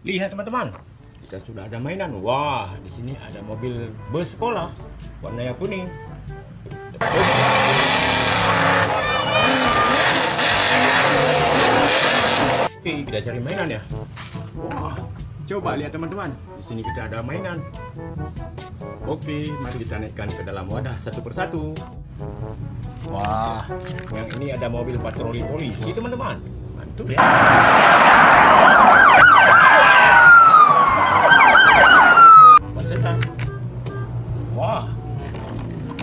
Lihat teman-teman, kita sudah ada mainan. Wah, di sini ada mobil bus sekolah warnanya kuning. Oke, kita cari mainan ya. Wah, coba lihat teman-teman. Di sini kita ada mainan. Oke, mari kita naikkan ke dalam wadah satu persatu. Wah, yang ini ada mobil patroli polisi teman-teman. Mantul ya. Wah,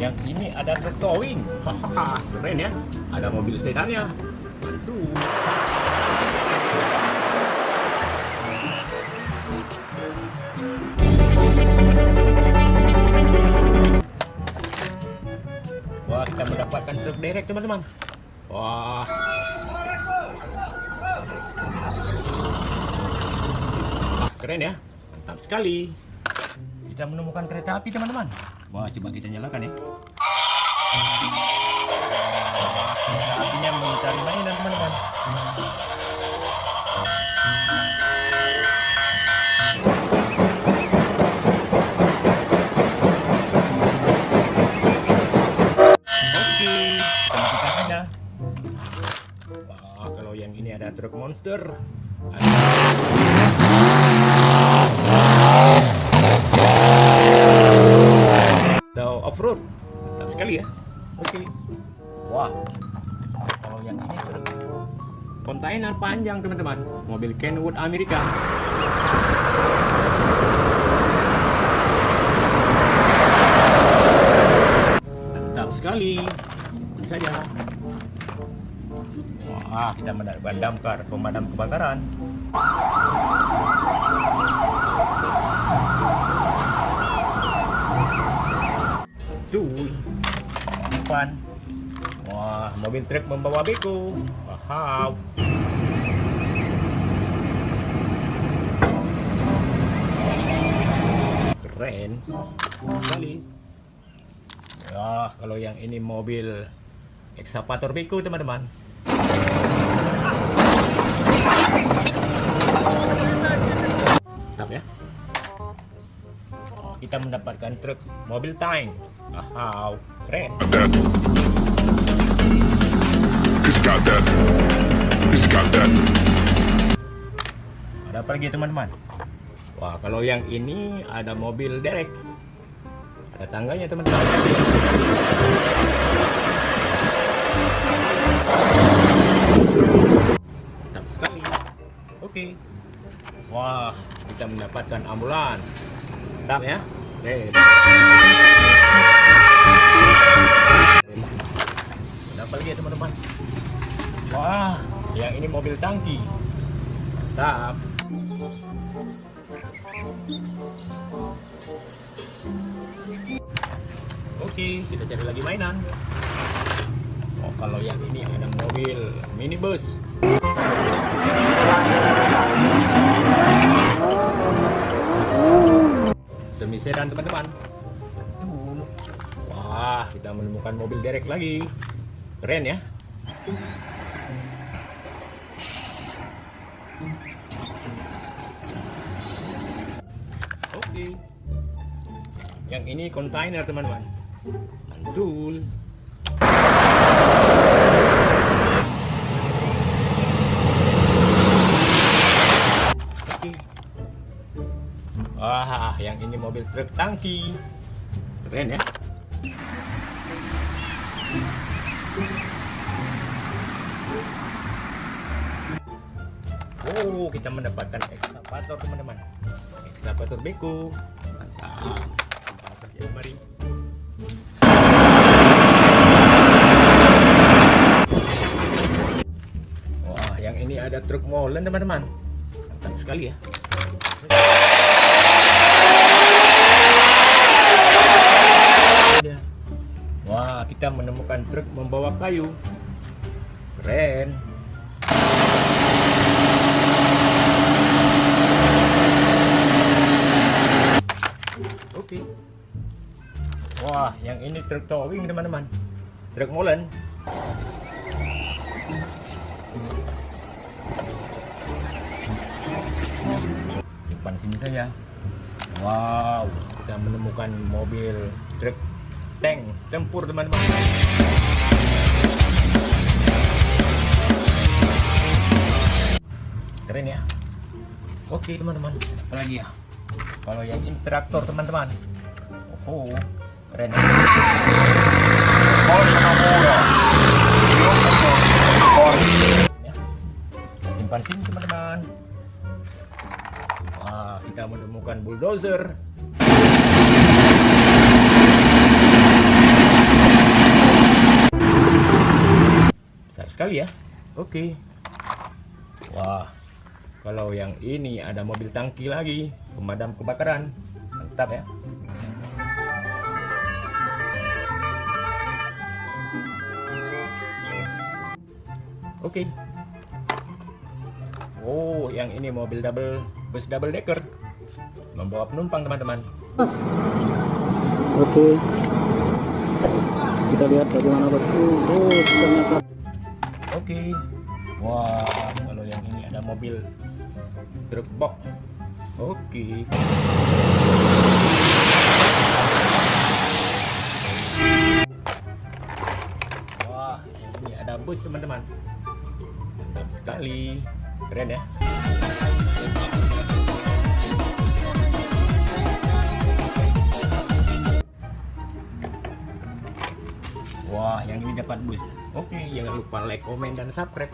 yang ini ada truk towing. Hahaha, keren ya. Ada mobil sedannya. Mantul. Wah, kita mendapatkan truk derek teman-teman. Wah, keren ya, mantap sekali. Kita menemukan kereta api teman-teman. Wah, coba kita nyalakan ya. Kereta apinya mencari mainan teman-teman. Wah, kalau yang ini ada truk monster. Ada off-road. Mantap sekali ya. Oke. Wah, kalau yang ini truk kontainer panjang teman-teman. Mobil Kenwood Amerika. Mantap sekali. Ini saja. Wah, kita mendapatkan damkar pemadam kebakaran. Tuh, depan. Wah, mobil truk membawa beko. Wow. Keren sekali. Ya, kalau yang ini mobil ekskavator beko teman-teman. Mantap ya. Kita mendapatkan truk mobil tank. Wow, keren. Ada apa lagi teman-teman? Wah, kalau yang ini ada mobil derek. Ada tangganya teman-teman. Mantap sekali. Oke. Wah, kita mendapatkan ambulans. Mantap ya. Keren. Ada apa lagi ya teman-teman? Wah, yang ini mobil tangki. Mantap. Oke, kita cari lagi mainan. Oh, kalau yang ini ada mobil minibus. Semi sedan teman-teman. Wah, kita menemukan mobil derek lagi. Keren ya. Oke. Yang ini kontainer teman-teman. Mantul. Oke. Wah, yang ini mobil truk tangki. Keren ya. Oh, kita mendapatkan ekskavator teman-teman. Ekskavator beko. Mantap. Ya, mari. Wah, yang ini ada truk molen teman-teman. Mantap sekali ya. Wah, kita menemukan truk membawa kayu. Keren. Oke. Wah, yang ini truk towing teman-teman. Truk molen. depan sini saja. Wow, kita menemukan mobil truk tank tempur teman-teman. Keren ya. Oke teman-teman, apa lagi ya? Kalau yang ini traktor teman-teman. Oh, keren ya. Ya, kita simpan sini teman-teman. Wah, kita menemukan bulldozer. Besar sekali ya. Oke. Wah, kalau yang ini ada mobil tangki lagi, pemadam kebakaran. Mantap ya. Oke. Oh, yang ini mobil bus double decker. Membawa penumpang teman-teman. Oke. Kita lihat bagaimana bosku. Oh, ternyata. Oke. Wah, kalau yang ini ada mobil truk box. Oke. Wah, yang ini ada bus teman-teman. Mantap sekali. Keren ya. Wah, yang ini dapat bus. Oke, jangan lupa like, komen, dan subscribe.